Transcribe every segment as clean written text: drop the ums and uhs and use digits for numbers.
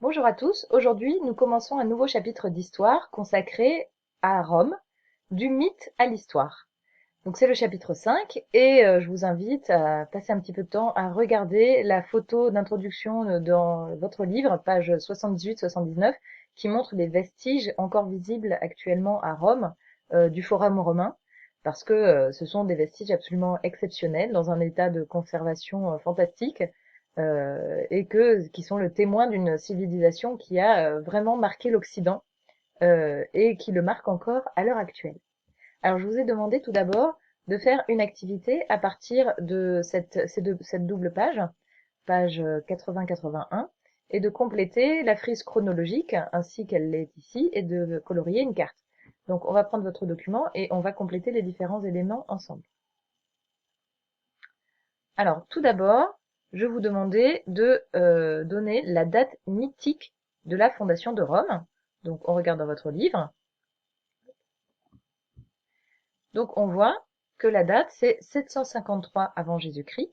Bonjour à tous, aujourd'hui nous commençons un nouveau chapitre d'histoire consacré à Rome, du mythe à l'histoire. Donc c'est le chapitre 5 et je vous invite à passer un petit peu de temps à regarder la photo d'introduction dans votre livre, page 78-79, qui montre les vestiges encore visibles actuellement à Rome du Forum romain, parce que ce sont des vestiges absolument exceptionnels, dans un état de conservation fantastique, qui sont le témoin d'une civilisation qui a vraiment marqué l'Occident et qui le marque encore à l'heure actuelle. Alors, je vous ai demandé tout d'abord de faire une activité à partir de cette double page, page 80-81, et de compléter la frise chronologique ainsi qu'elle l'est ici et de colorier une carte. Donc, on va prendre votre document et on va compléter les différents éléments ensemble. Alors, tout d'abord, je vous demandais de donner la date mythique de la fondation de Rome. Donc, on regarde dans votre livre. Donc, on voit que la date, c'est 753 avant Jésus-Christ.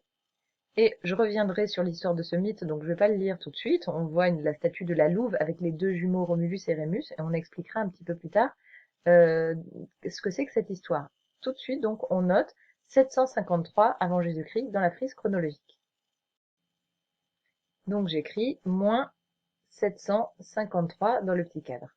Et je reviendrai sur l'histoire de ce mythe, donc je ne vais pas le lire tout de suite. On voit la statue de la Louve avec les deux jumeaux Romulus et Rémus, et on expliquera un petit peu plus tard euh, ce que c'est que cette histoire. Tout de suite, donc, on note 753 avant Jésus-Christ dans la frise chronologique. Donc j'écris moins 753 dans le petit cadre.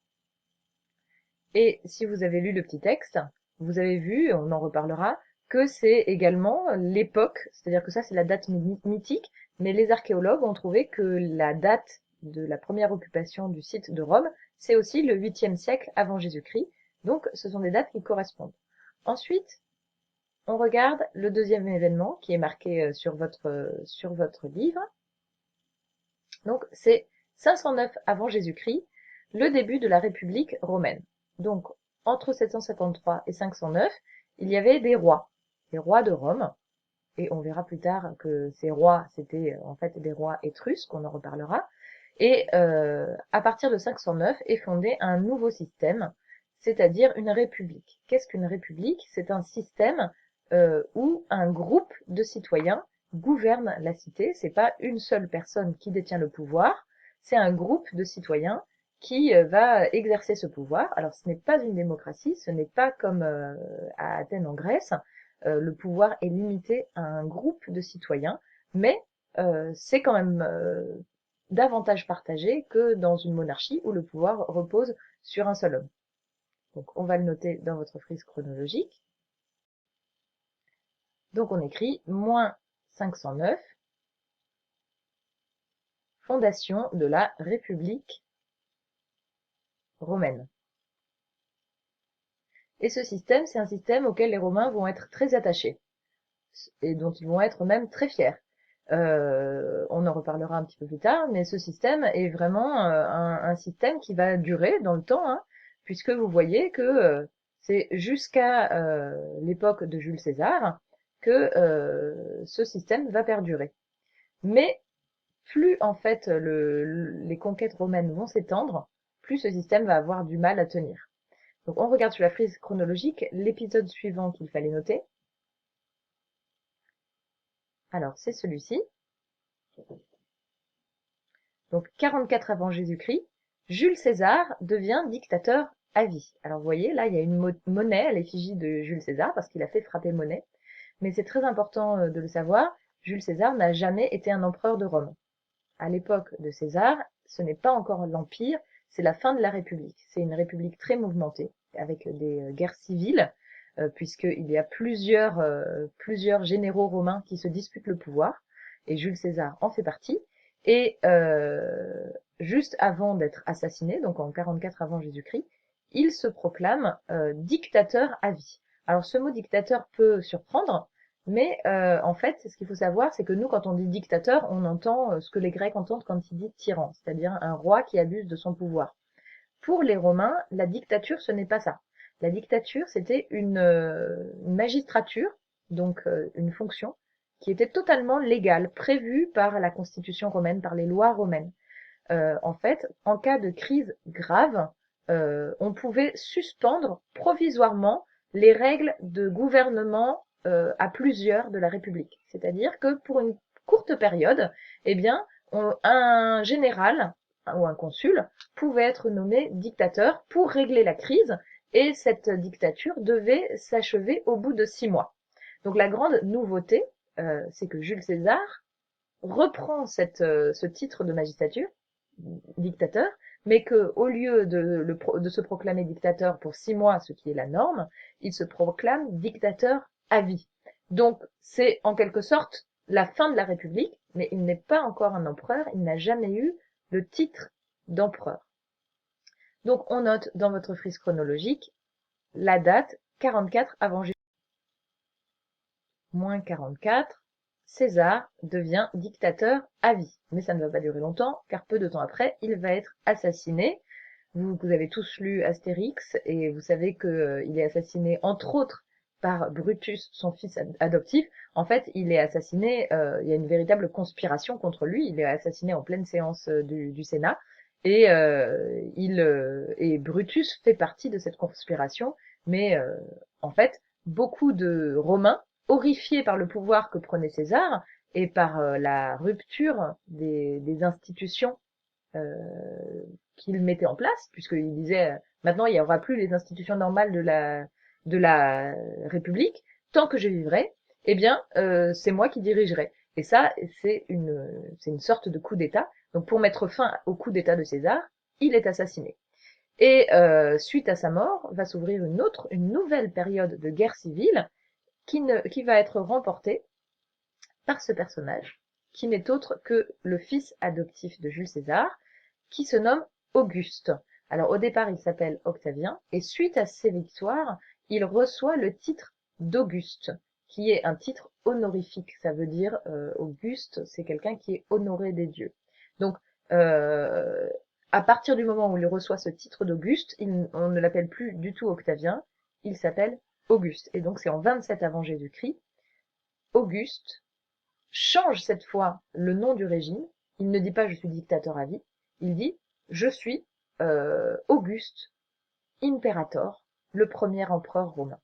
Et si vous avez lu le petit texte, vous avez vu, on en reparlera, que c'est également l'époque, c'est-à-dire que ça c'est la date mythique, mais les archéologues ont trouvé que la date de la première occupation du site de Rome, c'est aussi le 8e siècle avant Jésus-Christ, donc ce sont des dates qui correspondent. Ensuite, on regarde le deuxième événement qui est marqué sur votre livre. Donc c'est 509 avant Jésus-Christ, le début de la République romaine. Donc entre 753 et 509, il y avait des rois, les rois de Rome, et on verra plus tard que ces rois, c'était en fait des rois étrusques, on en reparlera. Et à partir de 509 est fondé un nouveau système, c'est-à-dire une république. Qu'est-ce qu'une république? C'est un système où un groupe de citoyens gouverne la cité. C'est pas une seule personne qui détient le pouvoir, c'est un groupe de citoyens qui va exercer ce pouvoir. Alors ce n'est pas une démocratie, ce n'est pas comme à Athènes en Grèce, le pouvoir est limité à un groupe de citoyens, mais c'est quand même davantage partagé que dans une monarchie où le pouvoir repose sur un seul homme. Donc on va le noter dans votre frise chronologique. Donc on écrit moins 509, fondation de la République romaine. Et ce système, c'est un système auquel les Romains vont être très attachés et dont ils vont être même très fiers. On en reparlera un petit peu plus tard, mais ce système est vraiment un système qui va durer dans le temps, hein, puisque vous voyez que c'est jusqu'à l'époque de Jules César que ce système va perdurer. Mais plus en fait les conquêtes romaines vont s'étendre, plus ce système va avoir du mal à tenir. Donc on regarde sur la frise chronologique l'épisode suivant qu'il fallait noter. Alors c'est celui-ci. Donc 44 avant Jésus-Christ, Jules César devient dictateur à vie. Alors vous voyez, là il y a une monnaie à l'effigie de Jules César parce qu'il a fait frapper monnaie. Mais c'est très important de le savoir, Jules César n'a jamais été un empereur de Rome. À l'époque de César, ce n'est pas encore l'Empire, c'est la fin de la République. C'est une république très mouvementée, avec des guerres civiles, puisqu'il y a plusieurs généraux romains qui se disputent le pouvoir, et Jules César en fait partie. Et juste avant d'être assassiné, donc en 44 avant Jésus-Christ, il se proclame dictateur à vie. Alors ce mot dictateur peut surprendre, mais en fait, ce qu'il faut savoir, c'est que nous, quand on dit dictateur, on entend ce que les Grecs entendent quand ils disent tyran, c'est-à-dire un roi qui abuse de son pouvoir. Pour les Romains, la dictature, ce n'est pas ça. La dictature, c'était une magistrature, donc une fonction, qui était totalement légale, prévue par la constitution romaine, par les lois romaines. En fait, en cas de crise grave, on pouvait suspendre provisoirement les règles de gouvernement à plusieurs de la République. C'est-à-dire que pour une courte période, eh bien, un général ou un consul pouvait être nommé dictateur pour régler la crise, et cette dictature devait s'achever au bout de 6 mois. Donc la grande nouveauté, c'est que Jules César reprend ce titre de magistrature, dictateur, mais que au lieu de se proclamer dictateur pour 6 mois, ce qui est la norme, il se proclame dictateur à vie. Donc c'est en quelque sorte la fin de la République, mais il n'est pas encore un empereur, il n'a jamais eu le titre d'empereur. Donc on note dans votre frise chronologique la date 44 avant Jésus. Moins 44, César devient dictateur à vie. Mais ça ne va pas durer longtemps, car peu de temps après, il va être assassiné. Vous avez tous lu Astérix, et vous savez qu'il est assassiné, entre autres, par Brutus, son fils adoptif. En fait, il est assassiné, il y a une véritable conspiration contre lui, il est assassiné en pleine séance du Sénat, et, et Brutus fait partie de cette conspiration, mais en fait, beaucoup de Romains, horrifiés par le pouvoir que prenait César et par la rupture des institutions qu'il mettait en place, puisqu'il disait maintenant il n'y aura plus les institutions normales de la République, tant que je vivrai, eh bien c'est moi qui dirigerai. Et ça, c'est une sorte de coup d'État. Donc pour mettre fin au coup d'État de César, il est assassiné. Et suite à sa mort, va s'ouvrir une nouvelle période de guerre civile qui va être remportée par ce personnage, qui n'est autre que le fils adoptif de Jules César, qui se nomme Auguste. Alors au départ, il s'appelle Octavien, et suite à ses victoires, il reçoit le titre d'Auguste, qui est un titre honorifique. Ça veut dire Auguste, c'est quelqu'un qui est honoré des dieux. Donc à partir du moment où il reçoit ce titre d'Auguste, on ne l'appelle plus du tout Octavien, il s'appelle Auguste. Et donc c'est en 27 avant Jésus-Christ, Auguste change cette fois le nom du régime. Il ne dit pas je suis dictateur à vie, il dit je suis Auguste Imperator, le premier empereur romain.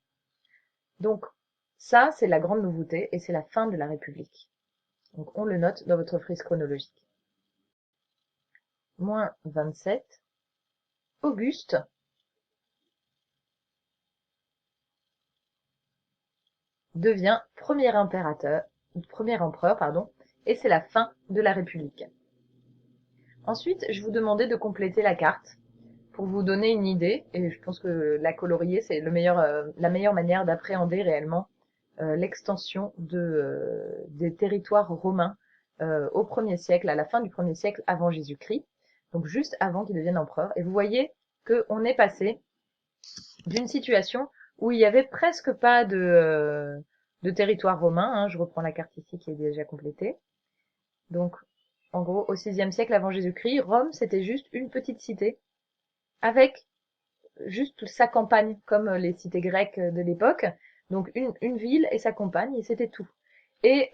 Donc ça, c'est la grande nouveauté et c'est la fin de la République. Donc on le note dans votre frise chronologique. Moins 27, Auguste devient premier empereur, et c'est la fin de la République. Ensuite, je vous demandais de compléter la carte pour vous donner une idée, et je pense que la colorier, c'est la meilleure manière d'appréhender réellement l'extension des territoires romains au 1er siècle, à la fin du 1er siècle avant Jésus-Christ, donc juste avant qu'il devienne empereur. Et vous voyez qu'on est passé d'une situation où il y avait presque pas de territoire romain, hein, je reprends la carte ici qui est déjà complétée. Donc, en gros, au 6e siècle avant Jésus-Christ, Rome, c'était juste une petite cité, avec juste sa campagne, comme les cités grecques de l'époque. Donc, une ville et sa campagne, et c'était tout. Et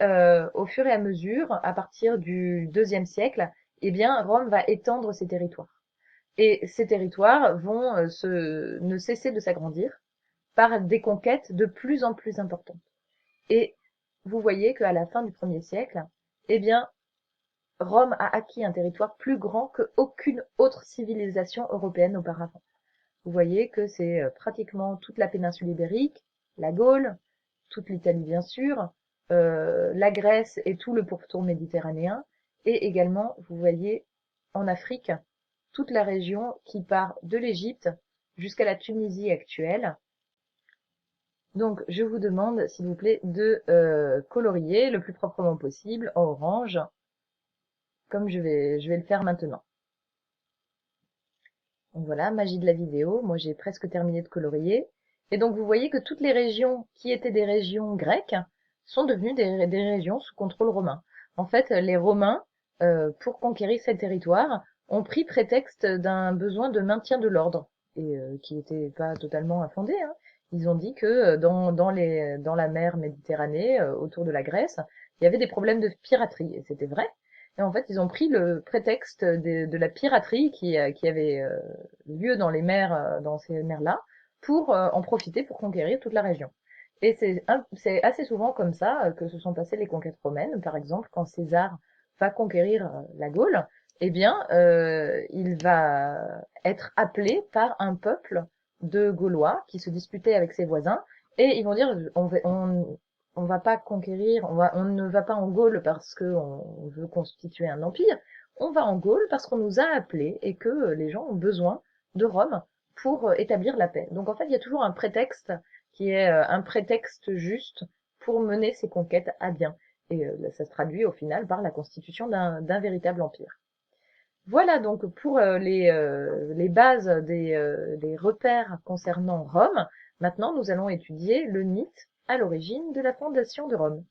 au fur et à mesure, à partir du 2e siècle, eh bien, Rome va étendre ses territoires. Et ces territoires vont ne cesser de s'agrandir par des conquêtes de plus en plus importantes. Et vous voyez qu'à la fin du 1er siècle, eh bien, Rome a acquis un territoire plus grand qu'aucune autre civilisation européenne auparavant. Vous voyez que c'est pratiquement toute la péninsule ibérique, la Gaule, toute l'Italie bien sûr, la Grèce et tout le pourtour méditerranéen, et également, vous voyez, en Afrique, toute la région qui part de l'Égypte jusqu'à la Tunisie actuelle. Donc, je vous demande, s'il vous plaît, de colorier le plus proprement possible en orange, comme je vais le faire maintenant. Donc voilà, magie de la vidéo, moi j'ai presque terminé de colorier. Et donc vous voyez que toutes les régions qui étaient des régions grecques sont devenues des régions sous contrôle romain. En fait, les Romains, pour conquérir ces territoires, ont pris prétexte d'un besoin de maintien de l'ordre, et qui n'était pas totalement infondé, hein. Ils ont dit que dans la mer Méditerranée, autour de la Grèce, il y avait des problèmes de piraterie, et c'était vrai. Et en fait, ils ont pris le prétexte de la piraterie qui avait lieu dans les mers, dans ces mers-là, pour en profiter pour conquérir toute la région. Et c'est assez souvent comme ça que se sont passées les conquêtes romaines. Par exemple, quand César va conquérir la Gaule, eh bien, il va être appelé par un peuple de Gaulois qui se disputait avec ses voisins, et ils vont dire, on va pas conquérir, on ne va pas en Gaule parce qu'on veut constituer un empire, on va en Gaule parce qu'on nous a appelés et que les gens ont besoin de Rome pour établir la paix. Donc en fait, il y a toujours un prétexte qui est un prétexte juste pour mener ces conquêtes à bien. Et ça se traduit au final par la constitution d'un véritable empire. Voilà donc pour les bases des repères concernant Rome. Maintenant, nous allons étudier le mythe à l'origine de la fondation de Rome.